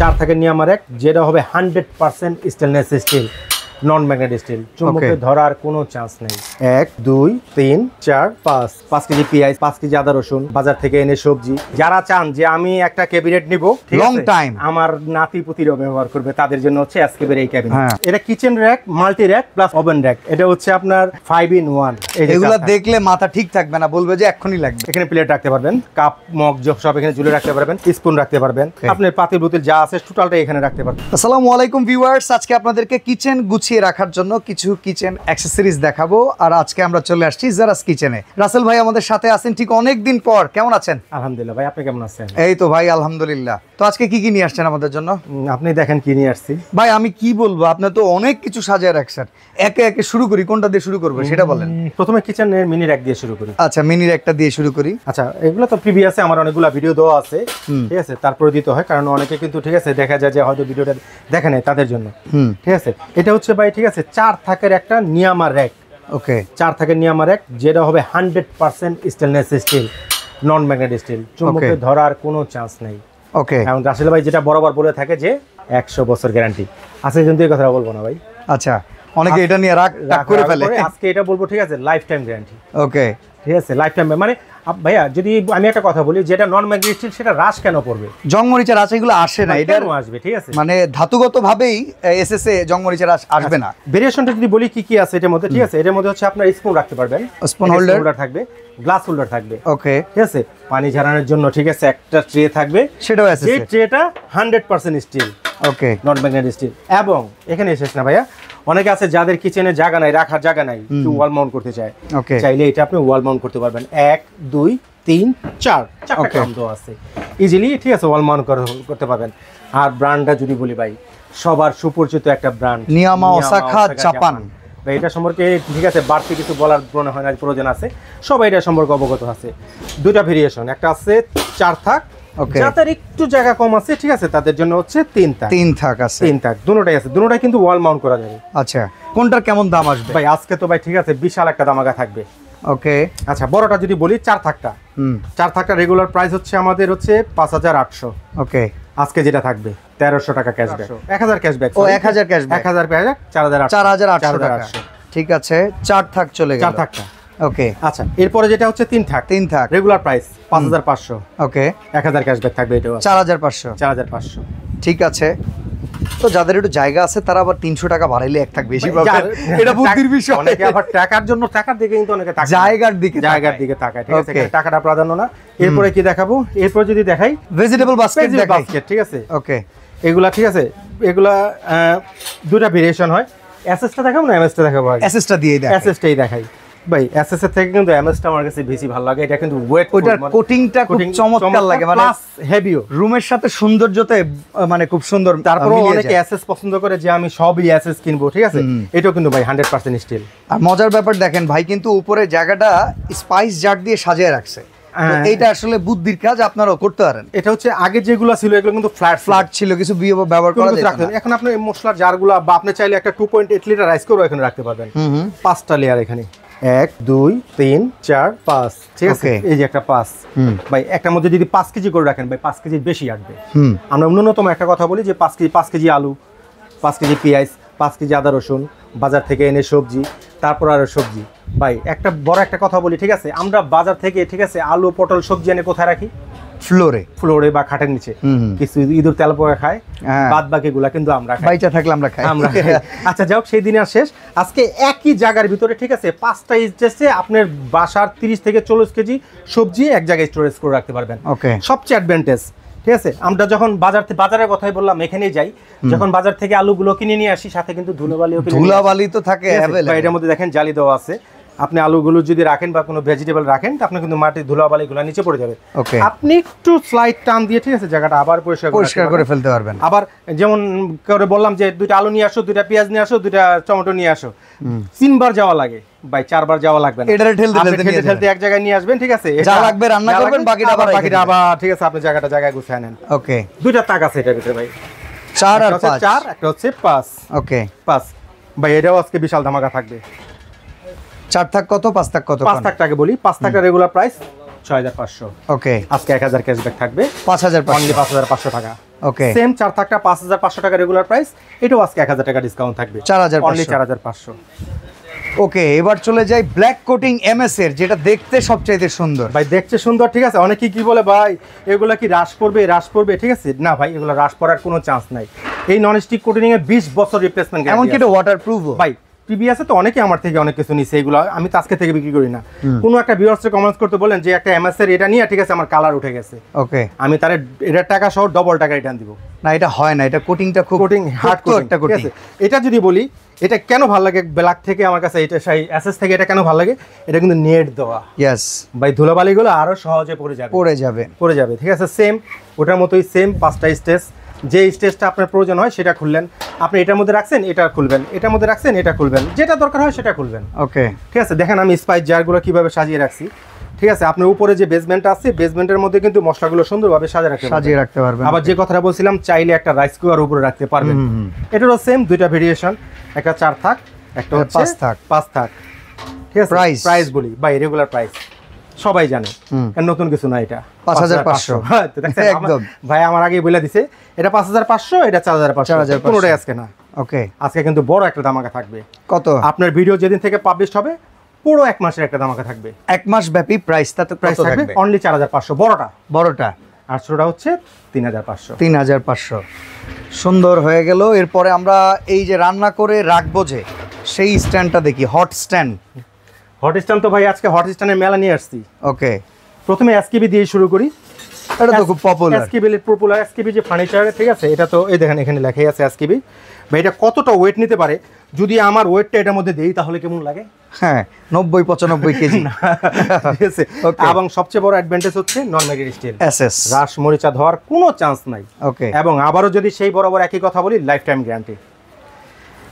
4 থাকে নিয়ামার এক, যেটা হবে 100% stainless steel, non magnet steel. চুম্বকে ধরার কোনো চান্স নেই। 1 2 3 4 5 কেজি পেঁয়াজ, 5 কেজি আদা রসুন, বাজার থেকে এনে সবজি। যারা চান যে আমি একটা ক্যাবিনেট নিব, লং টাইম আমার নাতি পুতিরও ব্যবহার করবে, তাদের জন্য হচ্ছে এসকেবের এই ক্যাবিনেট। এটা kitchen rack, multi rack plus oven rack. এটা হচ্ছে আপনার 5 in 1। এগুলো দেখলে মাথা ঠিক থাকবে না, বলবে যে এক্ষুনি লাগবে। এখানে প্লেট রাখতে পারবেন, কাপ মগ সব এখানে ঝুলে রাখতে পারবেন, স্পুন রাখতে পারবেন, আপনার পাতিল বুতিল যা আছে টোটালটা এখানে রাখতে পারবেন। আসসালামু আলাইকুম ভিউয়ার্স, আজকে আপনাদেরকে কিচেন গুছিয়ে রাখার জন্য কিছু কিচেন অ্যাকসেসরিজ দেখাবো। আর আজকে আমরা চলে আসছি জারাস কিচেনে। রাসেল ভাই আমাদের সাথে আছেন ঠিক অনেক দিন পর। কেমন আছেন? আলহামদুলিল্লাহ ভাই, আপনি কেমন আছেন? এই তো ভাই আলহামদুলিল্লাহ। তো আজকে কি কি নিয়ে আসছেন আমাদের জন্য? আপনি দেখেন কি নিয়ে আসছি। ভাই আমি কি বলবো, আপনি তো অনেক কিছু সাজিয়ে রাখছেন। একে একে শুরু করি, কোনটা দিয়ে শুরু করবো সেটা বলেন। প্রথমে কিচেনের মিনি র‍্যাক দিয়ে শুরু করি। আচ্ছা, মিনি র‍্যাকটা দিয়ে শুরু করি। আচ্ছা, এগুলো তো প্রিভিয়াসে আমার অনেকগুলো ভিডিও দেওয়া আছে, ঠিক আছে, তারপরে দিতে হয়, কারণ অনেকে কিন্তু ঠিক আছে দেখা যায় যে হয়তো ভিডিওটা দেখে নেয়, তাদের জন্য। ঠিক আছে, এটা হচ্ছে ভাই ঠিক আছে 4 থাকের একটা নিয়ামার র‍্যাক। ওকে, 4 থাকের নিয়ামার র‍্যাক, যেটা হবে 100% stainless steel, non magnet steel. চুম্বকে ধরার কোনো চান্স নেই। ওকে, এখন রাসেল ভাই যেটা বরাবর বলে থাকে যে 100 বছর গ্যারান্টি আছে, কিন্তু এই কথা বলবো না ভাই। আচ্ছা, অনেকে এটা নিয়ে রাগ করে ফেলে। আজকে এটা বলবো ঠিক আছে, লাইফ টাইম গ্যারান্টি। ওকে, ঠিক আছে, লাইফ টাইম। মানে ভাইয়া যদি আমি একটা কথা বলি, যেটা নন ম্যাগনেট স্টিল সেটা রাশ কেন পড়বে? জংমরিচের রাশ এগুলো আসে না, এটা আসবে ঠিক আছে, মানে ধাতুগত ভাবেই এসএস এ জংমরিচের রাশ আসবে না। ভেরিয়েশনটা যদি বলি কি কি আছে এটার মধ্যে, ঠিক আছে, এটার মধ্যে হচ্ছে আপনার স্পুন রাখতে পারবেন, স্পুন হোল্ডার থাকবে, গ্লাস হোল্ডার থাকবে। ওকে, ঠিক আছে, পানি ঝরানোর জন্য ঠিক আছে একটা ট্রে থাকবে, সেটাও এসএস এই ট্রেটা 100% স্টিল, ওকে, নন ম্যাগনেট স্টিল। এবং এখানে শেষ না ভাইয়া, অনেকে আছে যাদের কিচেনে জায়গা নাই, রাখার জায়গা নাই, একটু ওয়াল মাউন্ট করতে চায়, ওকে, চাইলে এটা আপনি ওয়াল মাউন্ট করতে পারবেন। 1 2 3 4 চারটা কাউন্ট আছে ইজিলি, ঠিক আছে, ওয়াল মাউন্ট করতে পারবেন। আর ব্র্যান্ডটা যদি বলি ভাই, সবার সুপরিচিত একটা ব্র্যান্ড নিয়ামা ওসাকা জাপান। এটা সম্পর্কে ঠিক আছে বাড়তি কিছু বলার মনে হয় না, প্রয়োজন আছে, সবাই এটা সম্পর্কে অবগত আছে। দুইটা ভেরিয়েশন, একটা আছে 4 থাক, যাদের একটু জায়গা কম আছে, ঠিক আছে, তাদের জন্য হচ্ছে 3 থাক আছে। 3 থাক দুটোটাই আছে, দুটোটাই কিন্তু ওয়াল মাউন্ট করা যাবে। আচ্ছা, কোনটার কেমন দাম আসবে ভাই? আজকে তো ভাই ঠিক আছে বিশাল একটা দামাকা থাকবে। ওকে, আচ্ছা, বড়টা যদি বলি 4 থাকটা, 4 থাকটা রেগুলার প্রাইস হচ্ছে আমাদের হচ্ছে 5800। ওকে, আজকে যেটা থাকবে 1300 টাকা ক্যাশব্যাক, 1000 ক্যাশব্যাক, ও 1000 ক্যাশব্যাক, 1000 ক্যাশব্যাক, 4800 টাকা। ঠিক আছে, 4 থাক চলে গেল। 4 থাকটা, ওকে। আচ্ছা, এরপরে যেটা হচ্ছে 3 থাক, রেগুলার প্রাইস 5500। ওকে, 1000 ক্যাশব্যাক থাকবে, এটাও 4500। ঠিক আছে, তো যাদের একটু জায়গা আছে তারা আবার 300 টাকা বাড়াইলে এক থাক বেশি পাবে, এটা বুদ্ধির বিষয়। অনেকে আবার টাকার জন্য, টাকার দিকে কিন্তু অনেকে তাকায়, জায়গার দিকে তাকায়, ঠিক আছে, টাকাটা প্রাধান্য না। এরপরে কি দেখাবো? এরপর যদি দেখাই ভেজিটেবল বাস্কেট, ঠিক আছে, ওকে, এগুলা ঠিক আছে, এগুলা দুটা ভেরিয়েশন হয়। এসএসটা দেখাবো না এমএসটা দেখাবো? এসএসটা দিয়ে দেখাই, এসএসটাই দেখাই ভাই। এসএস এর থেকে কিন্তু এমএসটা আমার কাছে বেশি ভালো লাগে। এটা কিন্তু ওয়েট, ওটার কোটিংটা খুব চমৎকার লাগে, মানে প্লাস হেভিও, রুমের সাথে সৌন্দর্যতে মানে খুব সুন্দর। তারপরে অনেকে এসএস পছন্দ করে যে আমি সবই এসএস কিনবো, ঠিক আছে, এটাও কিন্তু ভাই 100% স্টিল। আর মজার ব্যাপার দেখেন ভাই, কিন্তু উপরে জায়গাটা স্পাইস জার দিয়ে সাজিয়ে রাখছে। এইটা আসলে বুদ্ধির কাজ, আপনারাও করতে পারেন। এটা হচ্ছে আগে যেগুলো ছিল এগুলো কিন্তু ফ্ল্যাট ছিল, কিছু ব্যবহার করা যেত না। এখন আপনি মশলার জারগুলো, বা আপনি চাইলে একটা 2.8 লিটার রাইস করে এখানে রাখতে পারবেন। 5টা লেয়ার এখানে, 1 2 3 4 5, ঠিক আছে, এই যে একটা 5 ভাই, একটার মধ্যে যদি 5 কেজি করে রাখেন ভাই, 5 কেজির বেশি আসবে। আমরা ন্যূনতম একটা কথা বলি যে 5 কেজি আলু, 5 কেজি পেঁয়াজ, 5 কেজি আদা রসুন, বাজার থেকে এনে সবজি, তারপর আরো সবজি। ভাই একটা বড় একটা কথা বলি, ঠিক আছে, আমরা বাজার থেকে ঠিক আছে আলু পটল সবজি এনে কোথায় রাখি? ফ্লোরে বা খাটের নিচে। কিছু ইঁদুর তেল পোকা খায়, বাদ বাকি গুলা কিন্তু আমরা খাই, বাইচা থাকলে আমরা খাই। আচ্ছা, যাই হোক, সেই দিন আর শেষ। আজকে একই জায়গার ভিতরে ঠিক আছে 5টা স্টেজে আপনার বাসার 30 থেকে 40 কেজি সবজি এক জায়গায় স্টোরেজ করে রাখতে পারবেন। সবচেয়ে অ্যাডভান্টেজ, ঠিক আছে, আমরা যখন বাজারের কথাই বললাম, এখানেই যাই, যখন বাজার থেকে আলুগুলো কিনে নিয়ে আসি, সাথে কিন্তু ধুলাবালি তো থাকে। এটার মধ্যে দেখেন জালি দেওয়া আছে। আপনি আলুগুলো যদি রাখেন বা কোনো ভেজিটেবল রাখেন, আপনি কিন্তু মাটির ধুলাবালিগুলো নিচে পড়ে যাবে। আপনি একটু স্লাইড টান দিয়ে ঠিক আছে জায়গাটা আবার পরিষ্কার করে ফেলতে পারবেন। আবার যেমন করে বললাম যে 2টা আলু নিয়ে আসো, 2টা পেঁয়াজ নিয়ে আসো, 2টা টমেটো নিয়ে আসো, 3 বার যাওয়া লাগে ভাই, 4 বার যাওয়া লাগবে না। এটারে ঠেলতে এক জায়গায় নিয়ে আসবেন, ঠিক আছে, যা লাগবে রান্না করবেন, বাকিটা আবার ঠিক আছে, আপনি জায়গায় গুছিয়ে নেন। ওকে, 2টা তাক আছে এটার ভিতরে ভাই, 4 আর 5, 4 একটা হচ্ছে 5। ওকে, 5 ভাই, এটাও আজকে বিশাল ধামাকা থাকবে। 4 থাক কত, 5 থাক কত? 5 থাকটাকে বলি, 5 থাকটা রেগুলার প্রাইস 6500। ওকে, আজকে 1000 ক্যাশব্যাক থাকবে, 5500 টাকা। ওকে সেম 4 থাকটা 5500 টাকা রেগুলার প্রাইস, এটাও আজকে 1000 টাকা ডিসকাউন্ট থাকবে, 4500 অনলি 4500। ওকে, এবার চলে যাই ব্ল্যাক কোটিং এমএস এর, যেটা দেখতে সবচাইতে সুন্দর। ভাই দেখতে সুন্দর, ঠিক আছে, অনেকেই কি বলে ভাই এগুলা কি রাশ পড়বে, ঠিক আছে, না ভাই এগুলো রাশ পড়ার কোনো চান্স নাই। এই নন স্টিক কোটিং এ 20 বছর রিপ্লেসমেন্ট, এমনকি এটা ওয়াটারপ্রুফ ভাই। টিভিএসে তো অনেকে আমার থেকে অনেক কিছু নিছে, এগুলো আমি তো আজকে থেকে বিক্রি করি না। কোনো একটা ভিউয়ার্সে কমেন্টস করতে বলেন যে একটা এমএস এর এটা নিয়ে, ঠিক আছে, আমার কালার উঠে গেছে, ওকে, আমি তারে এটার টাকা সহ ডবল টাকা রিটার্ন দিব। না এটা হয় না, এটা কোটিংটা খুব কোটিং হার্ড একটা কোটিং। এটা যদি বলি এটা কেন ভালো লাগে ব্ল্যাক থেকে আমার কাছে, এটা সেই এসএস থেকে এটা কেন ভালো লাগে, এটা কিন্তু নেট দেওয়া। ইয়েস ভাই ধুলোবালিগুলো আরো সহজে পড়ে যাবে, ঠিক আছে। সেম ওটার মতোই সেম 5টা স্টেজ, যে স্টেজটা আপনার প্রয়োজন হয় সেটা খুললেন, আপনি এটার মধ্যে রাখছেন এটা খুলবেন, এটার মধ্যে রাখছেন এটা খুলবেন, যেটা দরকার হয় সেটা খুলবেন। ওকে, ঠিক আছে, দেখেন আমি স্পাইস জারগুলো কিভাবে সাজিয়ে রাখছি, ঠিক আছে। আপনার উপরে যে বেসমেন্টটা আছে, বেসমেন্টের মধ্যে কিন্তু মশলাগুলো সুন্দরভাবে সাজিয়ে রাখতে পারবেন। আবার যে কথাটা বলছিলাম, চাইলে একটা রাইস কুকার উপরে রাখতে পারবেন। এটারও সেম 2টা ভেরিয়েশন, একটা 4 থাক, একটা 5 থাক, ঠিক আছে। প্রাইস বলি ভাই, রেগুলার প্রাইস সবাই জানে, নতুন কিছু না, এটা 5500। একদম ভাই আমার আগেই বলে দিছে, এটা 5500, এটা 4500, কোনোটাই আজকে না। ওকে, আজকে কিন্তু বড় একটা ধামাকা থাকবে। কত? আপনার ভিডিও যেদিন থেকে পাবলিশ হবে পুরো 1 মাসের একটা ধামাকা থাকবে, 1 মাস ব্যাপী প্রাইস। তাতে প্রাইস থাকবে অনলি 4500, বড়টা, আর ছোটটা হচ্ছে 3500। সুন্দর হয়ে গেল। এরপরে আমরা এই যে রান্না করে রাখবো যে সেই স্ট্যান্ডটা দেখি, হট স্ট্যান্ড। তো ভাই আজকে হট স্ট্যান্ডের মেলা নিয়ে আসছি। ওকে, প্রথমে এসকেবি দিয়ে শুরু করি, এটা তো খুব পপুলার, এসকেবি যে ফার্নিচার, ঠিক আছে। এটা তো এই দেখেন এখানে লেখাই আছে এসকেবি। ভাই এটা কতটা ওয়েট নিতে পারে, যদি আমার ওয়েটটা এটার মধ্যে দেই তাহলে কেমন লাগে? হ্যাঁ, 90-95 কেজি। ঠিক আছে, এবং সবচেয়ে বড় অ্যাডভান্টেজ হচ্ছে নন ম্যাগনেটিক স্টিল, এসএস, রাশ মরিচা ধোয়ার কোনো চান্স নাই। ওকে, এবং আবারও যদি সেই বরাবর একই কথা বলি, লাইফ টাইম গ্যারান্টি।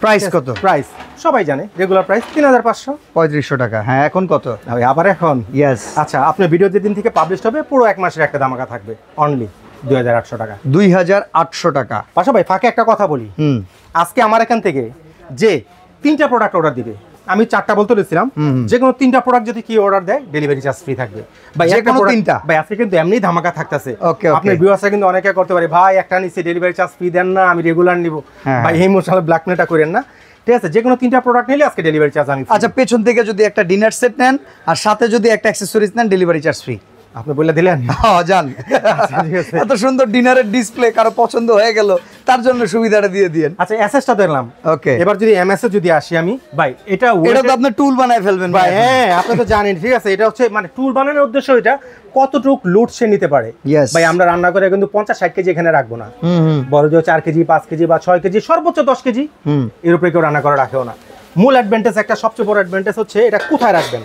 প্রাইস কত? প্রাইস সবাই জানে, রেগুলার প্রাইস 3500, 3500 টাকা। হ্যাঁ, এখন কত? আবার এখন ইয়েস। আচ্ছা, আপনার ভিডিও যেদিন থেকে পাবলিশ হবে পুরো 1 মাসের একটা ধামাকা থাকবে, অনলি 2800 টাকা। 2800 টাকা। পাশা ভাই ফাঁকে একটা কথা বলি, আজকে আমার এখান থেকে যে 3টা প্রোডাক্ট অর্ডার দিবে, আমি 4টা বলতে বলেছিলাম, যে কোনো 3টা প্রোডাক্ট যদি কি অর্ডার দেয় ডেলিভারি চার্জ ফ্রি থাকবে। ভাই একটা 3টা, ভাই আজকে কিন্তু এমনি ধামাকা থাকতেছে। আপনার ভিউয়ার্সরা কিন্তু অনেকে করতে পারে, ভাই একটা নিচে ডেলিভারি চার্জ ফ্রি দেন না, আমি রেগুলার নিব। ভাই এই মশালা ব্ল্যাকমেলটা করেন না, ঠিক আছে। যে কোনো 3টা প্রোডাক্ট নিলে আজকে ডেলিভারি চার্জ আমি। আচ্ছা, পেছন থেকে যদি একটা ডিনার সেট নেন আর সাথে যদি একটা অ্যাকসেসরিজ নেন, ডেলিভারি চার্জ ফ্রি। আপনি বলে দিলেন, হ্যাঁ জান। এত সুন্দর ডিনারের ডিসপ্লে কারো পছন্দ হয়ে গেল, তার জন্য সুবিধাটা দিয়ে দিয়েন। আচ্ছা, এসএসটা দেখলাম, ওকে। এবার যদি এমএস এ যদি আসি আমি, ভাই এটা তো আপনি টুল বানায় ফেলবেন ভাই। হ্যাঁ, আপনি তো জানেন, ঠিক আছে। এটা হচ্ছে মানে টুল বানানোর উদ্দেশ্য, এটা কতটুকু লোড সে নিতে পারে। ভাই আমরা রান্না করে কিন্তু 50-60 কেজি এখানে রাখবো না, বড় যে 4 কেজি 5 কেজি বা 6 কেজি, সর্বোচ্চ 10 কেজি, এর উপরে কেউ রান্না করে রাখেও না। মূল অ্যাডভান্টেজ, একটা সবচেয়ে বড় অ্যাডভান্টেজ হচ্ছে এটা কোথায় রাখবেন।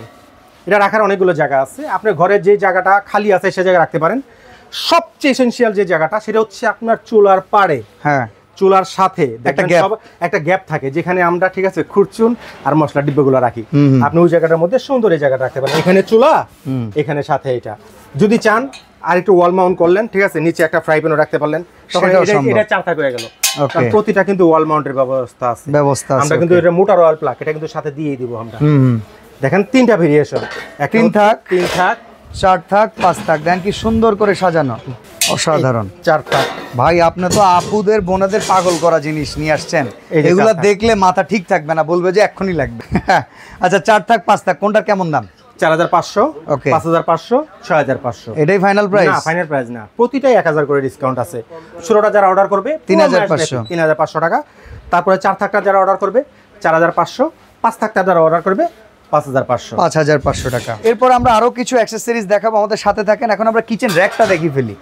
এটা রাখার অনেকগুলো জায়গা আছে, আপনার ঘরের যে জায়গাটা খালি আছে সে জায়গায় রাখতে পারেন। সবচেয়ে এসেনশিয়াল যে জায়গাটা, সেটা হচ্ছে আপনার চুলার পাড়ে, হ্যাঁ, চুলার সাথে একটা গ্যাপ থাকে, যেখানে আমরা, ঠিক আছে, খুরচুন আর মশলা ডিব্বাগুলো রাখি। আপনি ওই জায়গাটার মধ্যে সুন্দর এই জায়গাটা রাখতে পারেন, এখানে চুলা, এখানে সাথে এটা। যদি চান আর একটু ওয়াল মাউন্ট করলেন, ঠিক আছে, নিচে একটা ফ্রাই প্যানও রাখতে পারলেন, এটা 4 থাক হয়ে গেল। প্রতিটা কিন্তু ওয়াল মাউন্টের ব্যবস্থা আছে। আমরা কিন্তু এটা মোটর ওয়াল প্লাগ, এটা কিন্তু সাথে দিয়ে দিব আমরা। দেখেন 3টা ভেরিয়েশন, 3 থাক, 4 থাক, 5 থাক। দেন কি সুন্দর করে সাজানো, অসাধারণ। 4 থাক। ভাই আপনি তো আপুদের বোনাদের পাগল করা জিনিস নিয়ে আসছেন, এগুলা দেখলে মাথা ঠিক থাকবে না, বলবে যে এক্ষুনি লাগবে। আচ্ছা, 4 থাক 5 থাক, কোনটার কেমন দাম? 4500, 5500, 6500। এটাই ফাইনাল প্রাইস? না, ফাইনাল প্রাইস না, প্রতিটাই 1000 করে ডিসকাউন্ট আছে। 16টা যারা অর্ডার করবে 3500 টাকা। তারপরে 4 থাকটা যারা অর্ডার করবে 4500, 5 থাকটা যারা অর্ডার করবে 5500 টাকা। এরপর আমরা আরো কিছু অ্যাকসেসরিজ দেখাবো, আমাদের সাথে থাকেন। এখন আমরা কিচেন র‍্যাকটা দেখি ফেলি,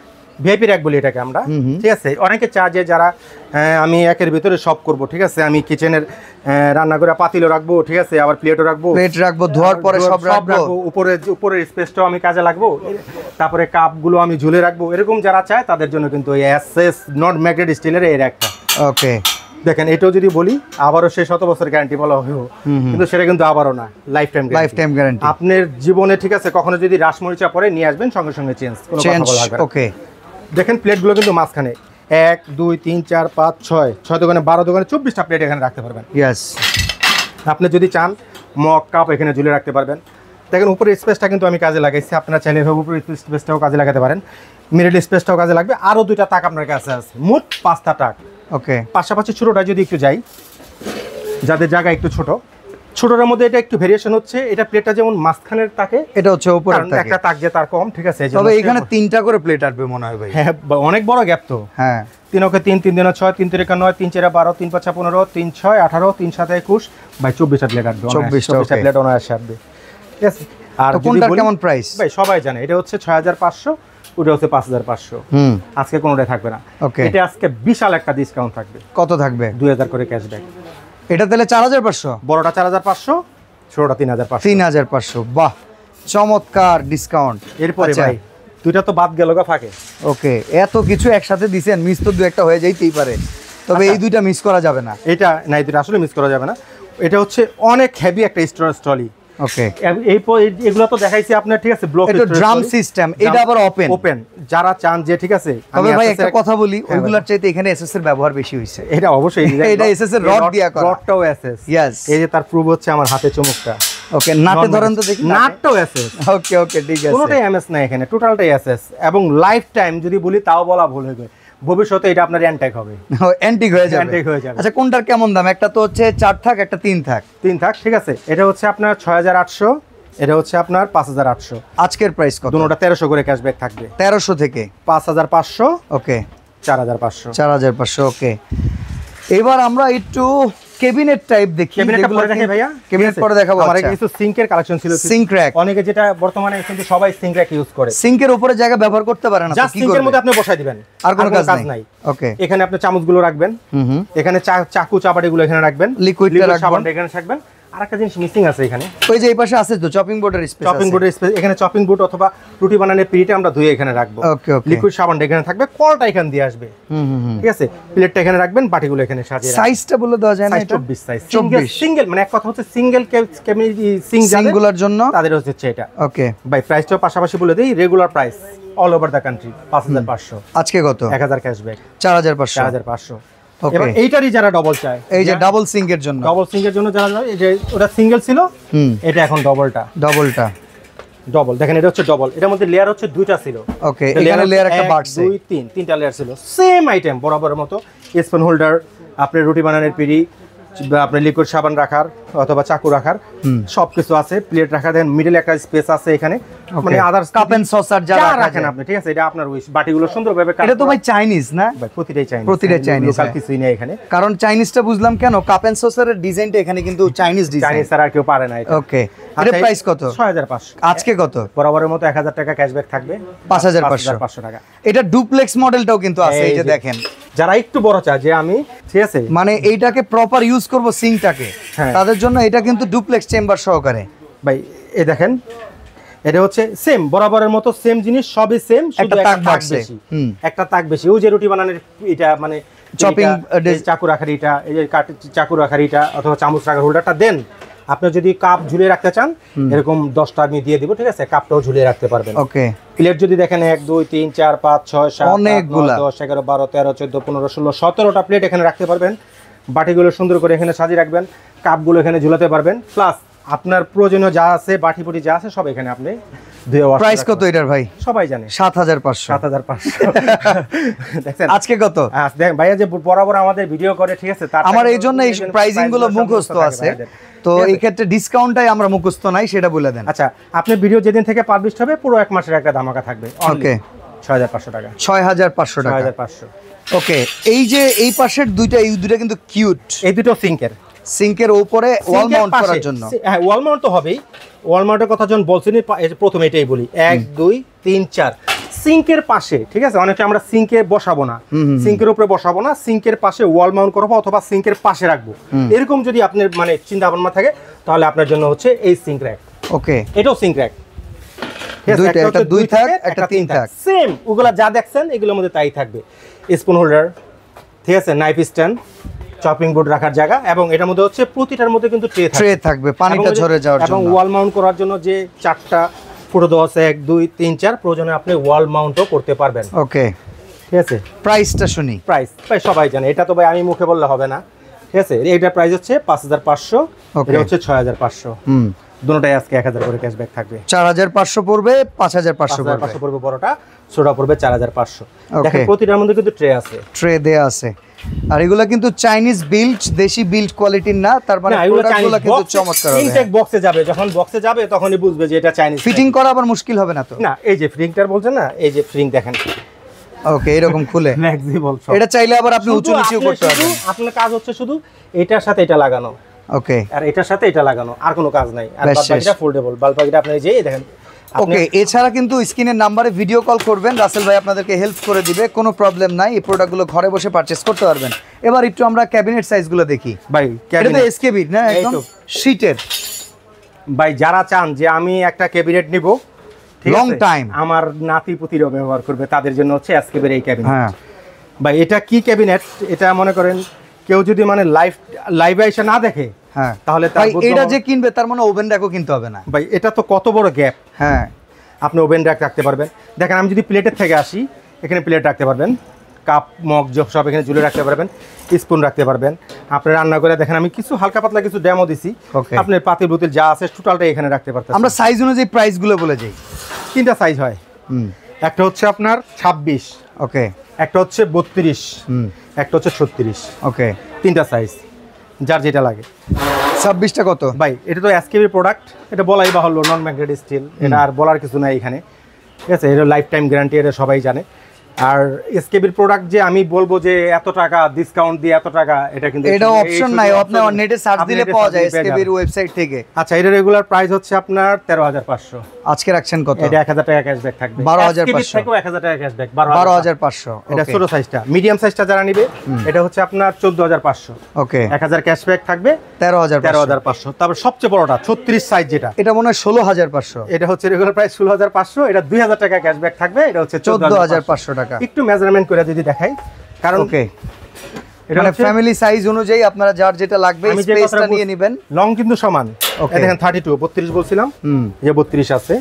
ভিআইপি র‍্যাক বলি এটাকে আমরা, ঠিক আছে। অনেকে চায় যে যারা আমি একের ভিতরে সব করব, ঠিক আছে, আমি কিচেনের রান্না করে পাতিলও রাখবো, ঠিক আছে, আবার প্লেটও রাখবো, ধোয়ার পরে সব রাখবো, উপরের স্পেসটাও আমি কাজে লাগবো, তারপরে কাপগুলো আমি ঝুলে রাখবো, এরকম যারা চায় তাদের জন্য কিন্তু এই এসএস নট ম্যাগনেটিক স্টিলের এই র‍্যাকটা। ওকে, দেখেন এটাও যদি বলি আবারও সে 100 বছর গ্যারান্টি বলা হয়, কিন্তু সেটা কিন্তু আবারও না, লাইফ টাইম গ্যারান্টি। আপনার জীবনে, ঠিক আছে, কখনো যদি রাসমরিচা পরে নিয়ে আসবেন, সঙ্গে সঙ্গে চেঞ্জ, কোনো কথা বলা হবে না। ওকে, দেখেন প্লেটগুলো কিন্তু মাঝখানে 1 2 3 4 5 6 দোকানে 12 দোকানে 24টা প্লেট এখানে রাখতে পারবেন। ইয়েস, আপনি যদি চান মগ কাপ এখানে ঝুলে রাখতে পারবেন। দেখেন উপরে স্পেসটা কিন্তু আমি কাজে লাগাইছি, আপনারা চাইলে উপরে স্পেসটাও কাজে লাগাতে পারেন। মিডল স্পেসটাও কাজে লাগবে। আরো 2টা তাক আপনার কাছে আছে, মোট 5টা তাক। ওকে, পাশাপাশি ছোটটা যদি একটু যাই, যাদের জায়গা একটু ছোট, ছোটটার মধ্যে এটা একটু ভেরিয়েশন হচ্ছে, এটা প্লেটটা যেমন মাঝখানের তাকে, এটা হচ্ছে উপরের তাকে, একটা তাক যে তার কম, ঠিক আছে। তবে এখানে 3টা করে প্লেট আসবে মনে হয় ভাই। হ্যাঁ, অনেক বড় গ্যাপ তো। হ্যাঁ, 3 ওকে 3, 3 দুগুণে 6, 3 3 9, 3 4 12, 3 5 15, 3 6 18, 3 7 21, ভাই 24টা প্লেট আসবে। 24টা প্লেট অনায়াসে আসবে, ঠিক আছে। আর কোনটার কেমন প্রাইস ভাই সবাই জানে, এটা হচ্ছে 6500, ওটা হচ্ছে 5500। আজকে কোনোটাই থাকবে না। ওকে, এটা আজকে বিশাল একটা ডিসকাউন্ট থাকবে। কত থাকবে? 2000 করে ক্যাশব্যাক। এটা তাহলে 4500, বড়টা 4500, ছোটটা 3500। 3500, বাহ, চমৎকার ডিসকাউন্ট। এরপরে ভাই 2টা তো বাদ গেল গা ফাঁকে। ওকে, এত কিছু একসাথে দিছেন, মিস তো 2-1টা হয়ে যাইতেই পারে, তবে এই 2টা মিস করা যাবে না। এটা না, এই 2টা আসলে মিস করা যাবে না। এটা হচ্ছে অনেক হেভি একটা স্টোরেজ ট্রলি। ওকে, এগুলো তো দেখাইছি আপনার, ঠিক আছে। ব্লক এটা ড্রাম সিস্টেম, এটা আবার ওপেন। যারা চান যে, ঠিক আছে। তবে ভাই একটা কথা বলি, ওইগুলোর চাইতে এখানে এসএস এর ব্যবহার বেশি হইছে। এটা অবশ্যই, এটা এসএস এর রড দিয়া করা, রডটাও এসএস। यस, এই যে তার প্রুফ হচ্ছে আমার হাতে চমকটা। ওকে, নাটে ধরেন তো দেখি, নাটটাও এসএস। ওকে ওকে, ঠিক আছে, কোনোটাই এমএস না এখানে, টোটালটাই এসএস। এবং লাইফ টাইম যদি বলি তাও বলা ভুল হবে, ভবিষ্যতে এটা আপনার অ্যান্টিক হবে, অ্যান্টিক হয়ে যাবে। অ্যান্টিক হয়ে যাবে। আচ্ছা, কোনটার কেমন দাম? একটা তো হচ্ছে 4 থাক, একটা 3 থাক। 3 থাক, ঠিক আছে। এটা হচ্ছে আপনার 6800, এটা হচ্ছে আপনার 5800। আজকের প্রাইস কত? দুটোটা 1300 করে ক্যাশব্যাক থাকবে। 1300 থেকে 5500, ওকে, 4500। 4500, ওকে। এবার আমরা একটু ক্যাবিনেট টাইপ দেখি। ক্যাবিনেটটা পরে দেখে ভাইয়া, ক্যাবিনেট পরে দেখাবো। আমার আচ্ছা, কিছু সিঙ্কের কালেকশন ছিল, সিঙ্ক র‍্যাক। অনেকে যেটা বর্তমানে কিন্তু সবাই সিঙ্ক র‍্যাক ইউজ করে। সিঙ্কের উপরে জায়গা ব্যবহার করতে পারে না, তো জাস্ট কি সিঙ্কের করবে? মধ্যে আপনি বসাই দিবেন, আর কোনো কাজ নাই। ওকে, এখানে আপনি চামচগুলো রাখবেন, এখানে চাকু চাপাটিগুলো এখানে রাখবেন, লিকুইডটা রাখবেন, সাবানটা এখানে রাখবেন। আরেকটা জিনিস মিসিং আছে এখানে, ওই যে এই পাশে আছে তো চপিং বোর্ডের স্পেস, চপিং বোর্ডের স্পেস। এখানে চপিং বোর্ড অথবা রুটি বানানোর পিড়িটা আমরা ধুয়ে এখানে রাখবো। ওকে ওকে, লিকুইড সাবানটা এখানে থাকবে, কলটা এখানে দিয়ে আসবে, ঠিক আছে। প্লেটটা এখানে রাখবেন, বাটিগুলো এখানে সাজিয়ে রাখবেন। সাইজটা বলে দেওয়া যায় না? এটা 24 সাইজ, সিঙ্গেল, মানে এক কথা হচ্ছে সিঙ্গেল সিঙ্গুলার জন্য তাদের হচ্ছে এটা। ওকে ভাই প্রাইসটাও পাশাপাশি বলে দেই, regular price all over the country 5500। আজকে কত? 1000 ক্যাশব্যাক, 4500। 4500। ওকে, এবার এইটারই যারা ডবল চায়, এই যে ডাবল সিঙ্কের জন্য, ডবল সিঙ্কের জন্য যারা, এই যে ওটা সিঙ্গেল ছিল, এটা এখন ডবলটা। ডবল দেখেন, এটা হচ্ছে ডবল। এটার মধ্যে লেয়ার হচ্ছে 2টা ছিল। ওকে, এখানে লেয়ার একটা বাড়ছে, 2 3 3টা লেয়ার ছিল, সেম আইটেম বরাবরের মতো। স্পুন হোল্ডার, আপনার রুটি বানানোর পিড়ি, আপনার লিকুইড সাবান রাখার অথবা চাকু রাখার সবকিছু আছে। প্লেট রাখা, দেন মিডল একটা স্পেস আছে এখানে, মানে আদার্স কাপ এন্ড সসার যা রাখেন আপনি, ঠিক আছে। এটা আপনার উইশ। বাটিগুলো সুন্দরভাবে কাট। এটা তো ভাই চাইনিজ না? ভাই প্রতিটাই চাইনিজ, প্রতিটাই চাইনিজ, লোকাল কিছুই নেই এখানে। কারণ চাইনিজটা বুঝলাম কেন, কাপ এন্ড সসারের ডিজাইনটা এখানে কিন্তু চাইনিজ ডিজাইন, চাইনিজ আর কেউ পারে না এটা। ওকে, এর প্রাইস কত? 6500। আজকে কত? বরাবরের মতো 1000 টাকা ক্যাশব্যাক থাকবে, 5500 টাকা। এটা ডুপ্লেক্স মডেলটাও কিন্তু আছে, এই যে দেখেন। যারা একটু বড় চায় যে আমি, ঠিক আছে, মানে এইটাকে প্রপার ইউজ করব সিঙ্কটাকে, তাদের জন্য এটা কিন্তু ডুপ্লেক্স চেম্বার সহকারে। ভাই এই দেখেন, এটা হচ্ছে সেম বরাবরের মতো সেম জিনিস, সবই সেম, শুধু একটা তাক বেশি। একটা তাক বেশি। ওই যে রুটি বানানোর এটা, মানে চপিং চাকু রাখার এটা, এই যে চাকু রাখার এটা অথবা চামচ রাখার হোল্ডারটা দেন। আপনি যদি কাপ ঝুলিয়ে রাখতে চান, এরকম 10টা আমি দিয়ে দিব, ঠিক আছে। কাপটাও ঝুলিয়ে রাখতে পারবেন। ওকে, প্লেট যদি দেখেন 1 2 3 4 5 6 7 অনেকগুলা, 10 11 12 13 14 15 16 17টা প্লেট এখানে রাখতে পারবেন। বাটিগুলো সুন্দর করে এখানে সাজিয়ে রাখবেন, কাপগুলো এখানে ঝুলাতে পারবেন। প্লাস আপনার প্রয়োজনীয় যা আছে, বাটিপুটি যা আছে, সব এখানে আপনি ধুয়ে ওয়াশ। প্রাইস কত এটার ভাই? সবাই জানে 7500। 7500 দেখেন আজকে কত? দেখেন ভাইয়া যে বরাবর আমাদের ভিডিও করে, ঠিক আছে, তার আমার এই জন্য এই প্রাইসিং গুলো মুখস্থ আছে, তো এই ক্ষেত্রে ডিসকাউন্টটাই আমরা মুখস্থ নাই, সেটা বলে দেন। আচ্ছা, আপনি ভিডিও যেদিন থেকে পাবলিশ হবে, পুরো 1 মাসের একটা ধামাকা থাকবে। ওকে, 6500 টাকা। 6500 টাকা। 6500। ওকে, এই যে এই পাশের দুইটা, এই দুইটা কিন্তু কিউট। এই দুটো সিঙ্কের উপরে ওয়াল মাউন্ট করার জন্য। হ্যাঁ, ওয়াল মাউন্ট তো হবেই। ওয়াল মাউন্টের কথা যখন বলছিনি, প্রথমে এটাই বলি, 1 2 3 4 সিঙ্কের পাশে, ঠিক আছে। অনেকে আমরা সিঙ্কে বসাবো না, সিঙ্কের উপরে বসাবো না, সিঙ্কের পাশে ওয়াল মাউন্ট করবো অথবা সিঙ্কের পাশে রাখবো, এরকম যদি আপনার মানে চিন্তা ভাবনা থাকে, তাহলে আপনার জন্য হচ্ছে এই সিঙ্ক র‍্যাক। ওকে, এটাও সিঙ্ক র‍্যাক, দুইটা, একটা 2 থাক, একটা 3 থাক, সেম। ওগুলা যা দেখছেন এগুলোর মধ্যে তাই থাকবে। স্পুন হোল্ডার, ঠিক আছে, নাইফ স্ট্যান্ড, চপিং বোর্ড রাখার জায়গা, এবং এটার মধ্যে হচ্ছে প্রতিটার মধ্যে কিন্তু ট্রে থাকবে, পানিটা ঝরে যাওয়ার জন্য। এবং ওয়াল মাউন্ট করার জন্য যে 4টা ফুটো দেওয়া আছে, 1 2 3 4, প্রয়োজনে আপনি ওয়াল মাউন্টও করতে পারবেন। ওকে, ঠিক আছে। প্রাইসটা শুনি। প্রাইস ভাই সবাই জানে, এটা তো ভাই আমি মুখে বললে হবে না, ঠিক আছে। এটার প্রাইস হচ্ছে 5500, এটা হচ্ছে 6500। দুটোটাই আজকে 1000 করে ক্যাশব্যাক থাকবে। 4500 পড়বে, 5500 পড়বে বড়টা, ছোটা পড়বে 4500। Okay. দেখেন প্রতিটার মধ্যে কিন্তু ট্রে আছে, ট্রে দেয়া আছে। আর এগুলা কিন্তু চাইনিজ বিল্ড, দেশি বিল্ড কোয়ালিটির না, তার মানে না, এগুলো প্রোডাক্টগুলো Chinese কিন্তু box, চমৎকার হবে। ইনটেক বক্সে যাবে, যখন বক্সে যাবে তখনই বুঝবে যে এটা চাইনিজ। ফিটিং করা আবার মুশকিল হবে না তো? না, এই যে ফ্রিংটার বলছেন না, এই যে ফ্রিং দেখেন ওকে, এরকম খুলে ফ্লেক্সিবল সব। এটা চাইলে আবার আপনি উঁচু নিচু করতে পারবেন। আপনার কাজ হচ্ছে শুধু এটার সাথে এটা লাগানো, ওকে আর এটার সাথে এটা লাগানো, আর কোনো কাজ নাই। আর বেশ, বাকিটা ফোল্ডেবল, বাকিটা আপনি যে দেখেন। ওকে, এছাড়া কিন্তু স্ক্রিনের নাম্বারে ভিডিও কল করবেন, রাসেল ভাই আপনাদেরকে হেল্প করে দিবে, কোনো প্রবলেম নাই। এই প্রোডাক্টগুলো ঘরে বসে পারচেজ করতে পারবেন। এবার একটু আমরা ক্যাবিনেট সাইজগুলো দেখি। ভাই এটা তো এসকেবি না, একদম শীটের। ভাই যারা চান যে আমি একটা ক্যাবিনেট নিব লং টাইম, আমার নাতি পুতিরও ব্যবহার করবে, তাদের জন্য হচ্ছে এসকেবির এই ক্যাবিনেট। হ্যাঁ ভাই এটা কি ক্যাবিনেট, এটা মনে করেন কেউ যদি মানে লাইভে এসে না দেখে, হ্যাঁ তাহলে ভাই এটা যে কিনবে তার মানে ওভেন র্যাকও কিনতে হবে না। ভাই এটা তো কত বড় গ্যাপ। হ্যাঁ, আপনি ওভেন র্যাক রাখতে পারবেন। দেখেন আমি যদি প্লেটের থেকে আসি, এখানে প্লেট রাখতে পারবেন, কাপ মগ জগ সব এখানে ঝুলে রাখতে পারবেন, স্পুন রাখতে পারবেন। আপনি রান্না করে দেখেন আমি কিছু হালকা পাতলা কিছু ডেমো দিছি, Okay. আপনার পাতিল বুতিল যা আছে টোটালটা এখানে রাখতে পারতেন। আমরা সাইজ অনুযায়ী প্রাইসগুলো বলে যাই। তিনটা সাইজ হয়, একটা হচ্ছে আপনার 26, ওকে একটা হচ্ছে 32, একটা হচ্ছে 36। ওকে, তিনটা সাইজ, যার যেটা লাগে। 26টা কত? ভাই এটা তো এসকেবি প্রোডাক্ট, এটা বলাই বাহুল্য, নন ম্যাগনেট স্টিল, এটা আর বলার কিছু নাই এখানে, ঠিক আছে। এটা লাইফ টাইম গ্যারান্টি, এটা সবাই জানে। আর এসকেবির প্রোডাক্ট যে আমি বলবো যে এত টাকা ডিসকাউন্ট দিয়ে এত টাকা, এটা কিন্তু এটা অপশন নাই, আপনি নেটে সার্চ দিলে পাওয়া যায় এসকেবির ওয়েবসাইট থেকে। আচ্ছা, এটা রেগুলার প্রাইস হচ্ছে আপনার 13500। আজকে রাখছেন কত? এটা 1000 টাকা ক্যাশব্যাক থাকবে। 12500 থেকেও 1000 টাকা ক্যাশব্যাক, 12500। এটা ছোট সাইজটা। মিডিয়াম সাইজটা যারা নিবে এটা হচ্ছে আপনার 14500। ওকে, 1000 ক্যাশব্যাক থাকবে, 13500। তারপর সবচেয়ে বড়টা 36 সাইজ, যেটা এটা মনে হয় 16500। এটা হচ্ছে রেগুলার প্রাইস 16500, এটা 2000 টাকা ক্যাশব্যাক থাকবে, এটা হচ্ছে 14500 টাকা। একটু মেজারমেন্ট করে যদি দেখাই, কারণ ওকে, এটা মানে হচ্ছে ফ্যামিলি সাইজ অনুযায়ী আপনারা যার যেটা লাগবে আমি যে স্পেসটা কথাটা নিয়ে নেবেন। লং কিন্তু সমান। Okay. এই দেখেন 32, 32 বলছিলাম, যে 32 আছে,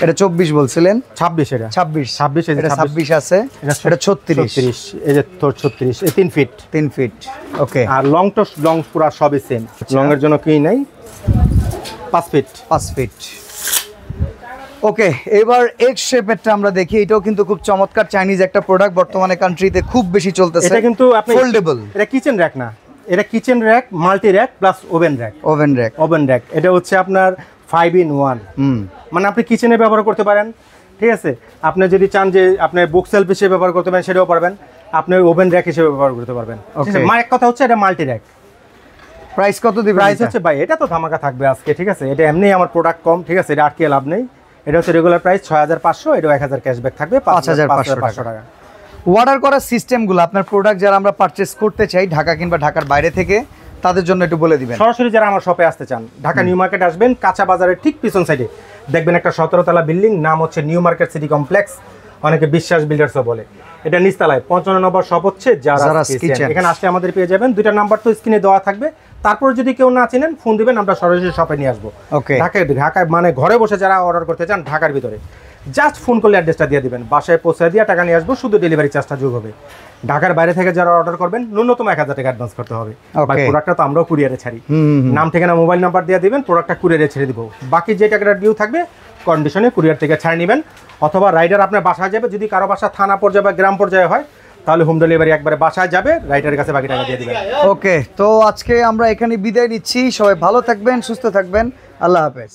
এটা 24 বলছিলেন, 26 এটা 26 এই যে এটা 26 আছে, এটা 36 এই যে 36, এই 3 ফিট। 3 ফিট। ওকে, আর লং তো লং পুরো সবই সেম, লং এর জন্য কি নাই, 5 ফিট। 5 ফিট। ওকে, এবার এক্স শেপেরটা আমরা দেখি। এটাও কিন্তু খুব চমৎকার চাইনিজ একটা প্রোডাক্ট, বর্তমানে কান্ট্রিতে খুব বেশি চলতেছে। এটা কিন্তু আপনি ফোল্ডেবল, এটা কিচেন র‍্যাক না, এটা kitchen rack, multi rack plus oven rack. Oven rack এটা হচ্ছে আপনার 5 in 1, মানে আপনি কিচেনে ব্যবহার করতে পারেন, ঠিক আছে। আপনি যদি চান যে আপনি বুক সেলফ হিসেবে ব্যবহার করতে পারেন, সেটাও পারবেন। আপনি ওভেন র‍্যাক হিসেবে ব্যবহার করতে পারবেন, ঠিক আছে। এক কথা হচ্ছে এটা মাল্টি র‍্যাক। প্রাইস কত দিবেন? প্রাইস হচ্ছে ভাই এটা তো ধামাকা থাকবে আজকে, ঠিক আছে। এটা এমনি আমার প্রোডাক্ট কম, ঠিক আছে, এটা আটকে লাভ নেই। এটা হচ্ছে রেগুলার প্রাইস 6500, এটা 1000 ক্যাশব্যাক থাকবে, 5500 টাকা। অর্ডার করার সিস্টেমগুলো, আপনার প্রোডাক্ট যারা আমরা পারচেজ করতে চাই ঢাকা কিংবা ঢাকার বাইরে থেকে, তাদের জন্য একটু বলে দিবেন। সরাসরি যারা আমার শপে আসতে চান, ঢাকা নিউ মার্কেট আসবেন, কাঁচা বাজারের ঠিক পিছন সাইডে দেখবেন একটা 17 তলা বিল্ডিং, নাম হচ্ছে নিউ মার্কেট সিটি কমপ্লেক্স, অনেকে বিশ্বাস বিল্ডার্সও বলে। এটা নিচতলায় 55 নম্বর শপ হচ্ছে জারাস কিচেন। এখানে আসলে আমাদের পেয়ে যাবেন। দুইটা নাম্বার তো স্ক্রিনে দেওয়া থাকবে। তারপর যদি কেউ না চিনেন ফোন দিবেন, আমরা সরাসরি শপে নিয়ে আসবো। ওকে, ঢাকায় মানে ঘরে বসে যারা অর্ডার করতে চান ঢাকার ভিতরে, জাস্ট ফোন করলে অ্যাড্রেসটা দিয়ে দিবেন, বাসায় পৌঁছে দিয়ে টাকা নিয়ে আসবো, শুধু ডেলিভারি চার্জটা যোগ হবে। ঢাকার বাইরে থেকে যারা অর্ডার করবেন ন্যূনতম 1000 টাকা অ্যাডভান্স করতে হবে। প্রোডাক্টটা তো আমরাও কুরিয়ারে ছাড়ি, নাম ঠিকানা মোবাইল নাম্বার দিয়ে দিবেন, প্রোডাক্টটা কুরিয়ারে ছেড়ে দিব। বাকি যে টাকাটা ডিউ থাকবে কন্ডিশনে কুরিয়ার থেকে ছাড় নেবেন, অথবা রাইডার আপনার বাসায় যাবে। যদি কারো বাসা থানা পর্যায়ে বা গ্রাম পর্যায়ে হয়, তাহলে হোম ডেলিভারি একবারে বাসায় যাবে, রাইডারের কাছে বাকি টাকা দিয়ে দিবেন। ওকে, তো আজকে আমরা এখানে বিদায় নিচ্ছি। সবাই ভালো থাকবেন, সুস্থ থাকবেন, আল্লাহ হাফেজ।